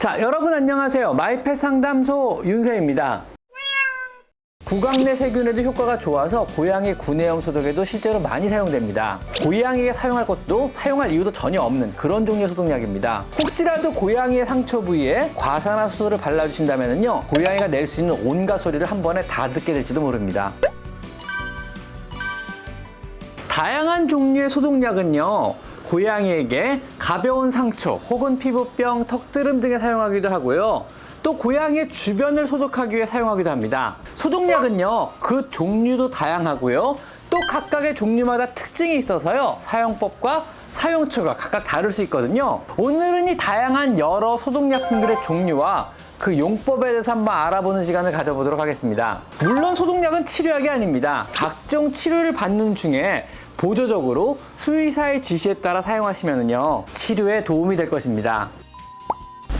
자, 여러분 안녕하세요. 마이펫 상담소 윤세입니다. 구강 내 세균에도 효과가 좋아서 고양이 구내염 소독에도 실제로 많이 사용됩니다. 고양이에게 사용할 것도 사용할 이유도 전혀 없는 그런 종류의 소독약입니다. 혹시라도 고양이의 상처 부위에 과산화수소를 발라주신다면요, 고양이가 낼 수 있는 온갖 소리를 한 번에 다 듣게 될지도 모릅니다. 다양한 종류의 소독약은요, 고양이에게 가벼운 상처 혹은 피부병, 턱드름 등에 사용하기도 하고요. 또 고양이의 주변을 소독하기 위해 사용하기도 합니다. 소독약은요, 그 종류도 다양하고요. 또 각각의 종류마다 특징이 있어서요, 사용법과 사용처가 각각 다를 수 있거든요. 오늘은 이 다양한 여러 소독약품들의 종류와 그 용법에 대해서 한번 알아보는 시간을 가져보도록 하겠습니다. 물론 소독약은 치료약이 아닙니다. 각종 치료를 받는 중에 보조적으로 수의사의 지시에 따라 사용하시면요, 치료에 도움이 될 것입니다.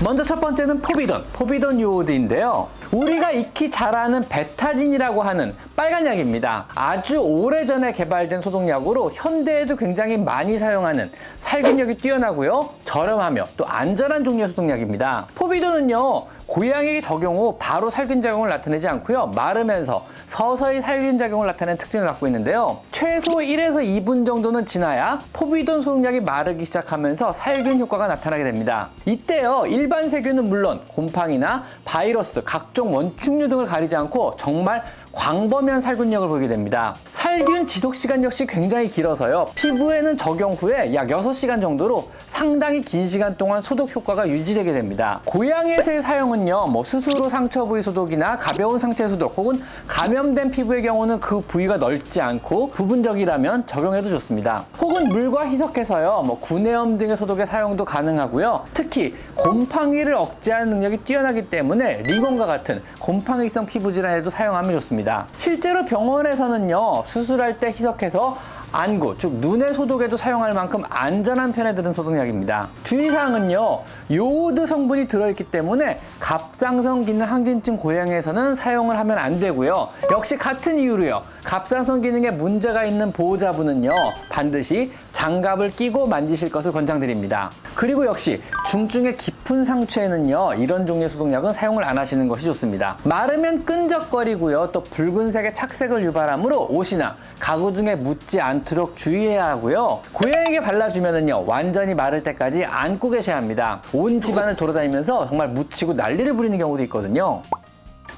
먼저 첫 번째는 포비돈 요오드인데요. 우리가 익히 잘 아는 베타딘이라고 하는 빨간 약입니다. 아주 오래전에 개발된 소독약으로 현대에도 굉장히 많이 사용하는, 살균력이 뛰어나고요, 저렴하며 또 안전한 종류의 소독약입니다. 포비돈은요, 고양이에게 적용 후 바로 살균작용을 나타내지 않고요, 마르면서 서서히 살균작용을 나타내는 특징을 갖고 있는데요. 최소 1에서 2분 정도는 지나야 포비돈 소독약이 마르기 시작하면서 살균 효과가 나타나게 됩니다. 이때요, 일반 세균은 물론 곰팡이나 바이러스, 각종 원충류 등을 가리지 않고 정말 광범위한 살균력을 보이게 됩니다. 살균 지속시간 역시 굉장히 길어서요, 피부에는 적용 후에 약 6시간 정도로 상당히 긴 시간 동안 소독 효과가 유지되게 됩니다. 고양이에서의 사용은요, 수술 후 상처 부위 소독이나 가벼운 상처 소독 혹은 감염된 피부의 경우는 그 부위가 넓지 않고 부분적이라면 적용해도 좋습니다. 혹은 물과 희석해서요, 구내염 등의 소독에 사용도 가능하고요. 특히 곰팡이를 억제하는 능력이 뛰어나기 때문에 리건과 같은 곰팡이성 피부 질환에도 사용하면 좋습니다. 실제로 병원에서는요, 수술할 때 희석해서 안구, 즉 눈의 소독에도 사용할 만큼 안전한 편에 드는 소독약입니다. 주의사항은요, 요오드 성분이 들어있기 때문에 갑상선 기능 항진증 고양이에서는 사용을 하면 안 되고요. 역시 같은 이유로요, 갑상선 기능에 문제가 있는 보호자분은요, 반드시 장갑을 끼고 만지실 것을 권장드립니다. 그리고 역시 중증의 깊은 상처에는요, 이런 종류의 소독약은 사용을 안 하시는 것이 좋습니다. 마르면 끈적거리고요, 또 붉은색의 착색을 유발하므로 옷이나 가구 중에 묻지 않도록 주의해야 하고요. 고양이에게 발라주면은요, 완전히 마를 때까지 안고 계셔야 합니다. 온 집안을 돌아다니면서 정말 묻히고 난리를 부리는 경우도 있거든요.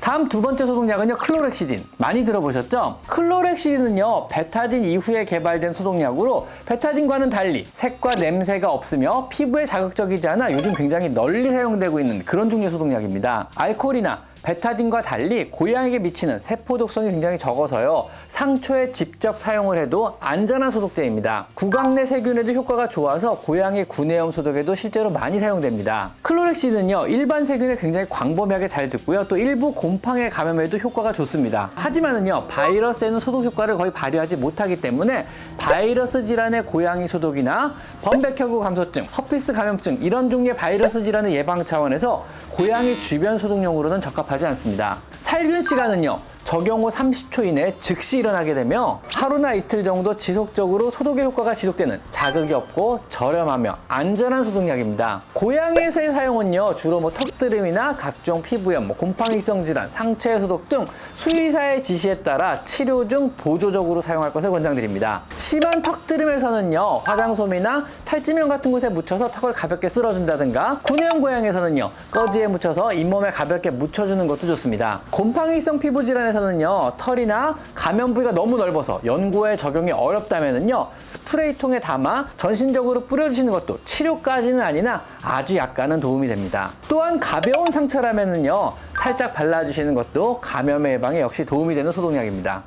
다음 두 번째 소독약은요, 클로렉시딘. 많이 들어보셨죠? 클로렉시딘은요, 베타딘 이후에 개발된 소독약으로 베타딘과는 달리 색과 냄새가 없으며 피부에 자극적이지 않아 요즘 굉장히 널리 사용되고 있는 그런 종류의 소독약입니다. 알코올이나 베타딘과 달리 고양이에게 미치는 세포 독성이 굉장히 적어서요, 상처에 직접 사용을 해도 안전한 소독제입니다. 구강 내 세균에도 효과가 좋아서 고양이 구내염 소독에도 실제로 많이 사용됩니다. 클로렉시딘은요, 일반 세균에 굉장히 광범위하게 잘 듣고요, 또 일부 곰팡이 감염에도 효과가 좋습니다. 하지만은요, 바이러스에는 소독 효과를 거의 발휘하지 못하기 때문에 바이러스 질환의 고양이 소독이나 범백혈구 감소증, 허피스 감염증 이런 종류의 바이러스 질환의 예방 차원에서 고양이 주변 소독용으로는 적합하지 않습니다. 살균 시간은요, 적용 후 30초 이내에 즉시 일어나게 되며 하루나 이틀 정도 지속적으로 소독의 효과가 지속되는 자극이 없고 저렴하며 안전한 소독약입니다. 고양이에서의 사용은요, 주로 턱드름이나 각종 피부염, 곰팡이성 질환, 상처의 소독 등 수의사의 지시에 따라 치료 중 보조적으로 사용할 것을 권장드립니다. 심한 턱드름에서는요, 화장솜이나 탈지면 같은 곳에 묻혀서 턱을 가볍게 쓸어준다든가, 구내염 고양이에서는요, 꺼지에 묻혀서 잇몸에 가볍게 묻혀주는 것도 좋습니다. 곰팡이성 피부 질환에서는요, 털이나 감염 부위가 너무 넓어서 연고에 적용이 어렵다면은요, 스프레이통에 담아 전신적으로 뿌려주시는 것도 치료까지는 아니나 아주 약간은 도움이 됩니다. 또한 가벼운 상처라면은요, 살짝 발라주시는 것도 감염의 예방에 역시 도움이 되는 소독약입니다.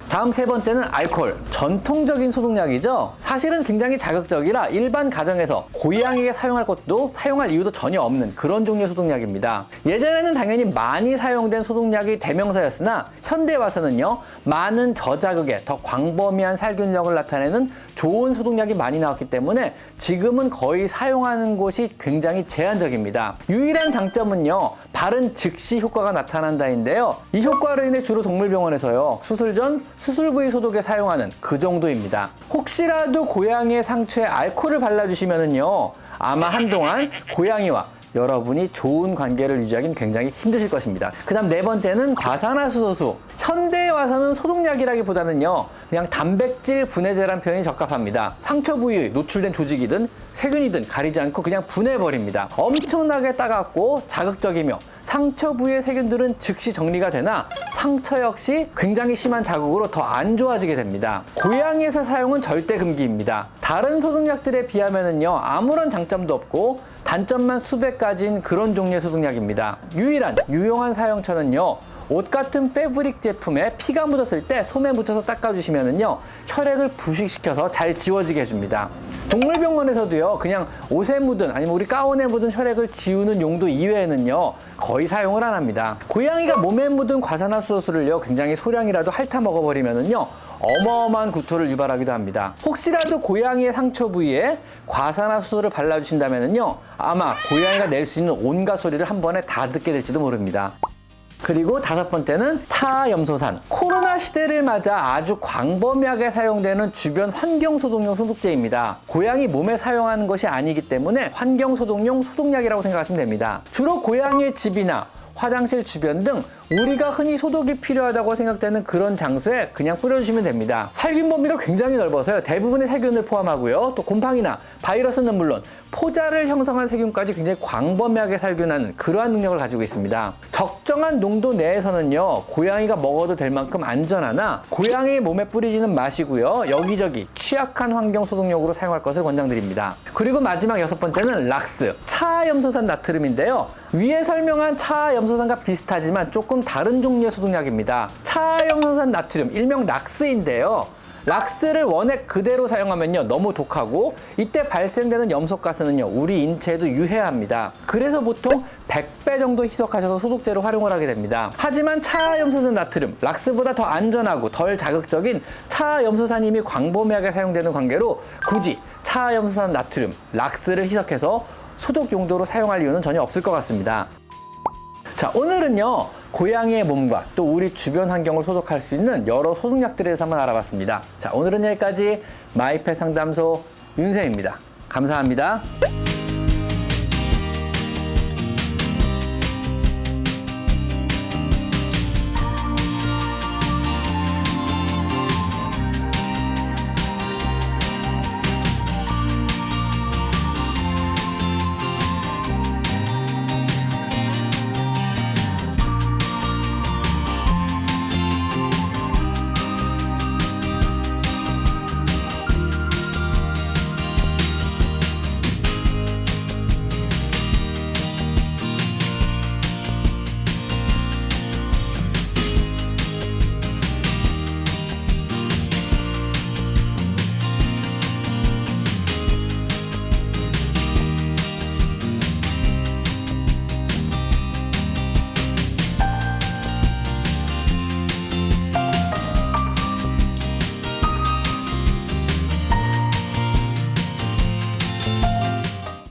다음 세 번째는 알코올. 전통적인 소독약이죠. 사실은 굉장히 자극적이라 일반 가정에서 고양이에게 사용할 것도 사용할 이유도 전혀 없는 그런 종류의 소독약입니다. 예전에는 당연히 많이 사용된 소독약이 대명사였으나 현대에 와서는요, 많은 저자극에 더 광범위한 살균력을 나타내는 좋은 소독약이 많이 나왔기 때문에 지금은 거의 사용하는 곳이 굉장히 제한적입니다. 유일한 장점은요, 바른 즉시 효과가 나타난다인데요. 이 효과로 인해 주로 동물병원에서요, 수술 전 수술 부위 소독에 사용하는 그 정도입니다. 혹시라도 고양이의 상처에 알코올을 발라주시면은요, 아마 한동안 고양이와 여러분이 좋은 관계를 유지하기는 굉장히 힘드실 것입니다. 그 다음 네 번째는 과산화수소수. 현대에 와서는 소독약이라기보다는요, 그냥 단백질 분해제란 표현이 적합합니다. 상처 부위에 노출된 조직이든 세균이든 가리지 않고 그냥 분해버립니다. 엄청나게 따갑고 자극적이며 상처 부위의 세균들은 즉시 정리가 되나 상처 역시 굉장히 심한 자극으로 더 안 좋아지게 됩니다. 고양이에서 사용은 절대 금기입니다. 다른 소독약들에 비하면은요, 아무런 장점도 없고 단점만 수백 가지인 그런 종류의 소독약입니다. 유일한 유용한 사용처는요, 옷 같은 패브릭 제품에 피가 묻었을 때 솜에 묻혀서 닦아주시면은요, 혈액을 부식시켜서 잘 지워지게 해줍니다. 동물병원에서도요, 그냥 옷에 묻은 아니면 우리 가운에 묻은 혈액을 지우는 용도 이외에는요, 거의 사용을 안 합니다. 고양이가 몸에 묻은 과산화수소수를요, 굉장히 소량이라도 핥아 먹어버리면은요, 어마어마한 구토를 유발하기도 합니다. 혹시라도 고양이의 상처 부위에 과산화수소를 발라주신다면은요, 아마 고양이가 낼 수 있는 온갖 소리를 한 번에 다 듣게 될지도 모릅니다. 그리고 다섯 번째는 차염소산. 코로나 시대를 맞아 아주 광범위하게 사용되는 주변 환경소독용 소독제입니다. 고양이 몸에 사용하는 것이 아니기 때문에 환경소독용 소독약이라고 생각하시면 됩니다. 주로 고양이의 집이나 화장실 주변 등 우리가 흔히 소독이 필요하다고 생각되는 그런 장소에 그냥 뿌려주시면 됩니다. 살균 범위가 굉장히 넓어서요, 대부분의 세균을 포함하고요, 또 곰팡이나 바이러스는 물론 포자를 형성한 세균까지 굉장히 광범위하게 살균하는 그러한 능력을 가지고 있습니다. 적정한 농도 내에서는요, 고양이가 먹어도 될 만큼 안전하나 고양이 몸에 뿌리지는 마시고요, 여기저기 취약한 환경 소독용으로 사용할 것을 권장드립니다. 그리고 마지막 여섯 번째는 락스, 차염소산 나트륨인데요. 위에 설명한 차염소산과 비슷하지만 조금 다른 종류의 소독약입니다. 차염소산 나트륨, 일명 락스인데요. 락스를 원액 그대로 사용하면요, 너무 독하고 이때 발생되는 염소가스는요, 우리 인체에도 유해합니다. 그래서 보통 100배 정도 희석하셔서 소독제로 활용을 하게 됩니다. 하지만 차염소산 나트륨, 락스보다 더 안전하고 덜 자극적인 차염소산이 이미 광범위하게 사용되는 관계로 굳이 차염소산 나트륨, 락스를 희석해서 소독 용도로 사용할 이유는 전혀 없을 것 같습니다. 자, 오늘은요, 고양이의 몸과 또 우리 주변 환경을 소독할 수 있는 여러 소독약들에 대해서 한번 알아봤습니다. 자, 오늘은 여기까지 마이펫 상담소 윤쌤입니다. 감사합니다.